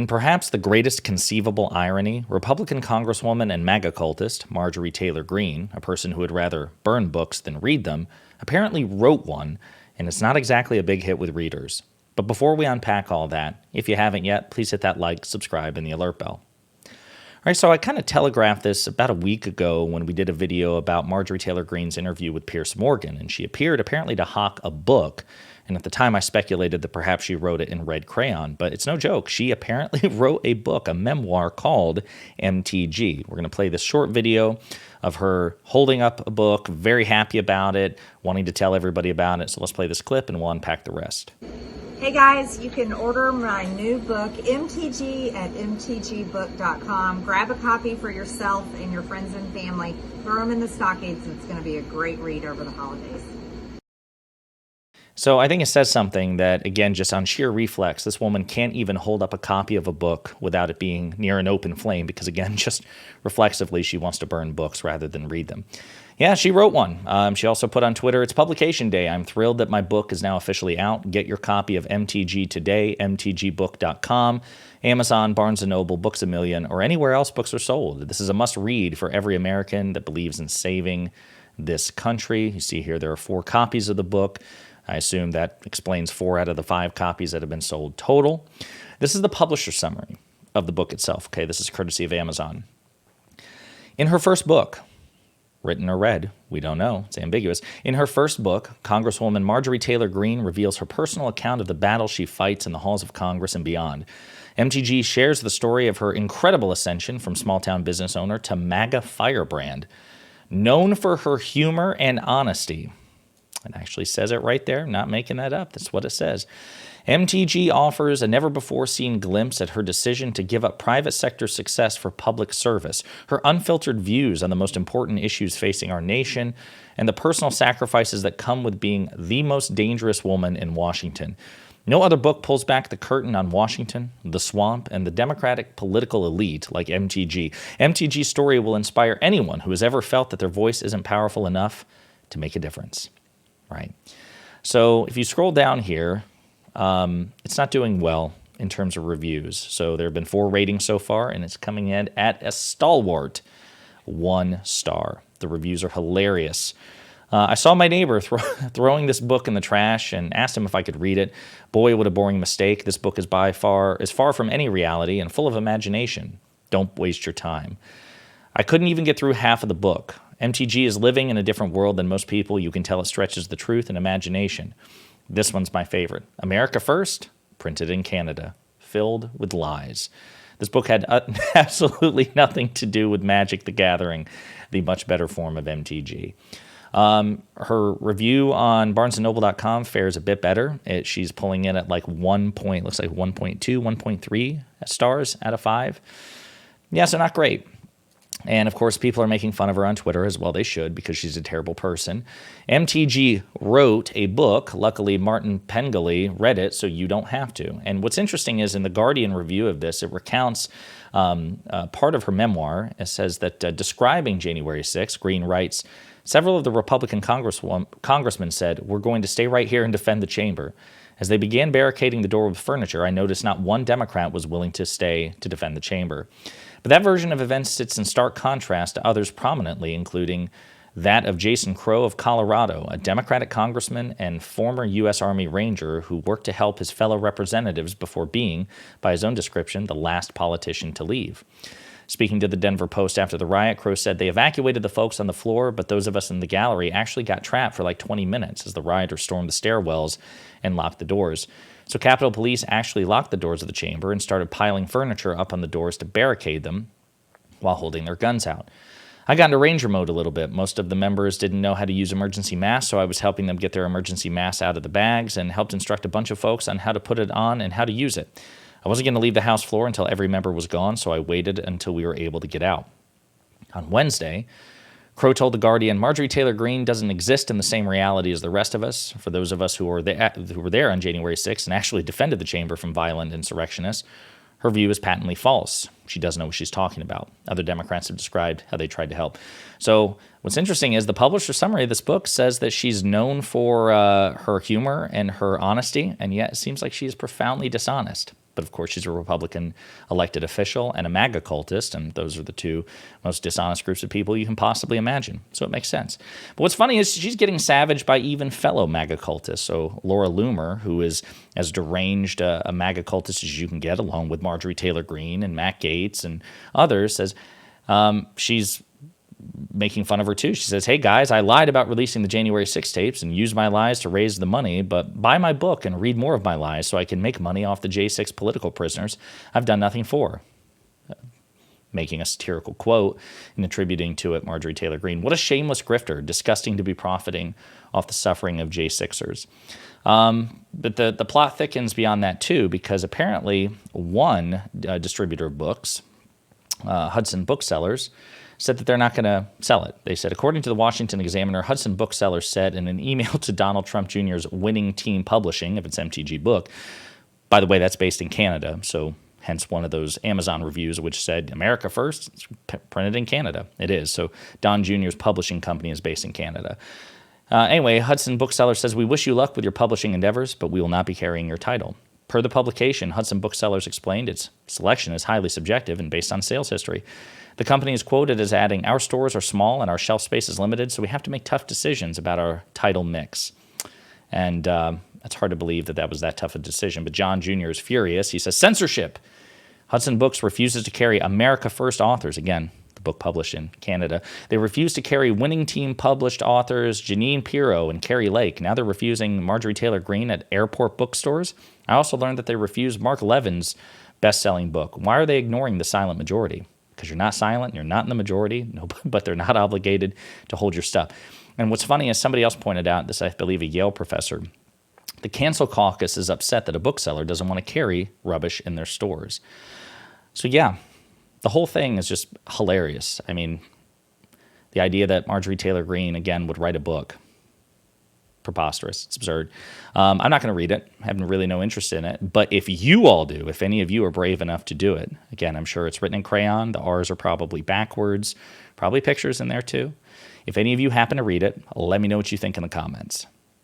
In perhaps the greatest conceivable irony, Republican Congresswoman and MAGA cultist Marjorie Taylor Greene, a person who would rather burn books than read them, apparently wrote one, and it's not exactly a big hit with readers. But before we unpack all that, if you haven't yet, please hit that like, subscribe, and the alert bell. All right, so I kind of telegraphed this about a week ago when we did a video about Marjorie Taylor Greene's interview with Piers Morgan, and she appeared apparently to hawk a book. And at the time, I speculated that perhaps she wrote it in red crayon, but it's no joke. She apparently wrote a book, a memoir called MTG. We're going to play this short video of her holding up a book, very happy about it, wanting to tell everybody about it. So let's play this clip and we'll unpack the rest. Hey guys, you can order my new book, MTG, at mtgbook.com. Grab a copy for yourself and your friends and family. Throw them in the stockings. It's going to be a great read over the holidays. So I think it says something that, again, just on sheer reflex, this woman can't even hold up a copy of a book without it being near an open flame because, again, just reflexively, she wants to burn books rather than read them. Yeah, she wrote one. She also put on Twitter, "It's publication day. I'm thrilled that my book is now officially out. Get your copy of MTG today, mtgbook.com, Amazon, Barnes & Noble, Books A Million, or anywhere else books are sold. This is a must-read for every American that believes in saving this country." You see here there are 4 copies of the book. I assume that explains 4 out of the 5 copies that have been sold total. This is the publisher summary of the book itself. Okay, this is courtesy of Amazon. In her first book, written or read, we don't know, it's ambiguous. In her first book, Congresswoman Marjorie Taylor Greene reveals her personal account of the battle she fights in the halls of Congress and beyond. MTG shares the story of her incredible ascension from small-town business owner to MAGA firebrand. Known for her humor and honesty. It actually says it right there, not making that up. That's what it says. MTG offers a never-before-seen glimpse at her decision to give up private sector success for public service, her unfiltered views on the most important issues facing our nation, and the personal sacrifices that come with being the most dangerous woman in Washington. No other book pulls back the curtain on Washington, the swamp, and the Democratic political elite like MTG. MTG's story will inspire anyone who has ever felt that their voice isn't powerful enough to make a difference. Right. So if you scroll down here, it's not doing well in terms of reviews. So there have been 4 ratings so far, and it's coming in at a stalwart 1 star. The reviews are hilarious. I saw my neighbor throwing this book in the trash and asked him if I could read it. Boy, what a boring mistake. This book is far from any reality and full of imagination. Don't waste your time. I couldn't even get through half of the book. MTG is living in a different world than most people. You can tell it stretches the truth and imagination. This one's my favorite. America First, printed in Canada, filled with lies. This book had absolutely nothing to do with Magic the Gathering, the much better form of MTG. Her review on BarnesandNoble.com fares a bit better. She's pulling in at like 1.2, 1.3 stars out of 5. Yeah, so not great. And, of course, people are making fun of her on Twitter, as well they should, because she's a terrible person. MTG wrote a book. Luckily, Martin Pengelly read it, so you don't have to. And what's interesting is in the Guardian review of this, it recounts part of her memoir. It says that describing January 6th, Greene writes, "Several of the Republican congressmen said, 'We're going to stay right here and defend the chamber.' As they began barricading the door with furniture, I noticed not one Democrat was willing to stay to defend the chamber." But that version of events sits in stark contrast to others prominently, including that of Jason Crow of Colorado, a Democratic congressman and former U.S. Army Ranger who worked to help his fellow representatives before being, by his own description, the last politician to leave. Speaking to the Denver Post after the riot, Crow said, "They evacuated the folks on the floor, but those of us in the gallery actually got trapped for like 20 minutes as the rioters stormed the stairwells and locked the doors. So Capitol Police actually locked the doors of the chamber and started piling furniture up on the doors to barricade them while holding their guns out. I got into Ranger mode a little bit. Most of the members didn't know how to use emergency masks, so I was helping them get their emergency masks out of the bags and helped instruct a bunch of folks on how to put it on and how to use it. I wasn't going to leave the House floor until every member was gone, so I waited until we were able to get out." On Wednesday, Crow told The Guardian, "Marjorie Taylor Greene doesn't exist in the same reality as the rest of us. For those of us who were there on January 6th and actually defended the chamber from violent insurrectionists, her view is patently false. She doesn't know what she's talking about." Other Democrats have described how they tried to help. So what's interesting is the publisher summary of this book says that she's known for her humor and her honesty, and yet it seems like she is profoundly dishonest. But of course, she's a Republican elected official and a MAGA cultist, and those are the two most dishonest groups of people you can possibly imagine. So it makes sense. But what's funny is she's getting savaged by even fellow MAGA cultists. So Laura Loomer, who is as deranged a MAGA cultist as you can get, along with Marjorie Taylor Greene and Matt Gaetz and others, says she's making fun of her too. She says, "Hey guys, I lied about releasing the January 6 tapes and used my lies to raise the money, but buy my book and read more of my lies so I can make money off the J6 political prisoners I've done nothing for." Making a satirical quote and attributing to it Marjorie Taylor Greene. What a shameless grifter, disgusting to be profiting off the suffering of J6ers. But the plot thickens beyond that too, because apparently one distributor of books, Hudson Booksellers, said that they're not going to sell it. They said, according to the Washington Examiner, Hudson Booksellers said in an email to Donald Trump Jr.'s Winning Team Publishing, if it's MTG Book, by the way, that's based in Canada, so hence one of those Amazon reviews which said, America first, it's printed in Canada. It is. So Don Jr.'s publishing company is based in Canada. Anyway, Hudson Booksellers says, we wish you luck with your publishing endeavors, but we will not be carrying your title. Per the publication, Hudson Booksellers explained its selection is highly subjective and based on sales history. The company is quoted as adding, our stores are small and our shelf space is limited, so we have to make tough decisions about our title mix. And it's hard to believe that was that tough a decision, but John Jr. is furious. He says, censorship. Hudson Books refuses to carry America First authors. Again, the book published in Canada. They refuse to carry Winning Team published authors Janine Pirro and Carrie Lake. Now they're refusing Marjorie Taylor Greene at airport bookstores. I also learned that they refused Mark Levin's best-selling book. Why are they ignoring the silent majority? Because you're not silent, you're not in the majority, no, but they're not obligated to hold your stuff. And what's funny is somebody else pointed out, this I believe a Yale professor, the Cancel Caucus is upset that a bookseller doesn't want to carry rubbish in their stores. So yeah, the whole thing is just hilarious. I mean, the idea that Marjorie Taylor Greene, again, would write a book, preposterous. It's absurd. I'm not going to read it. I have really no interest in it. But if you all do, if any of you are brave enough to do it, again, I'm sure it's written in crayon. The R's are probably backwards. Probably pictures in there too. If any of you happen to read it, let me know what you think in the comments.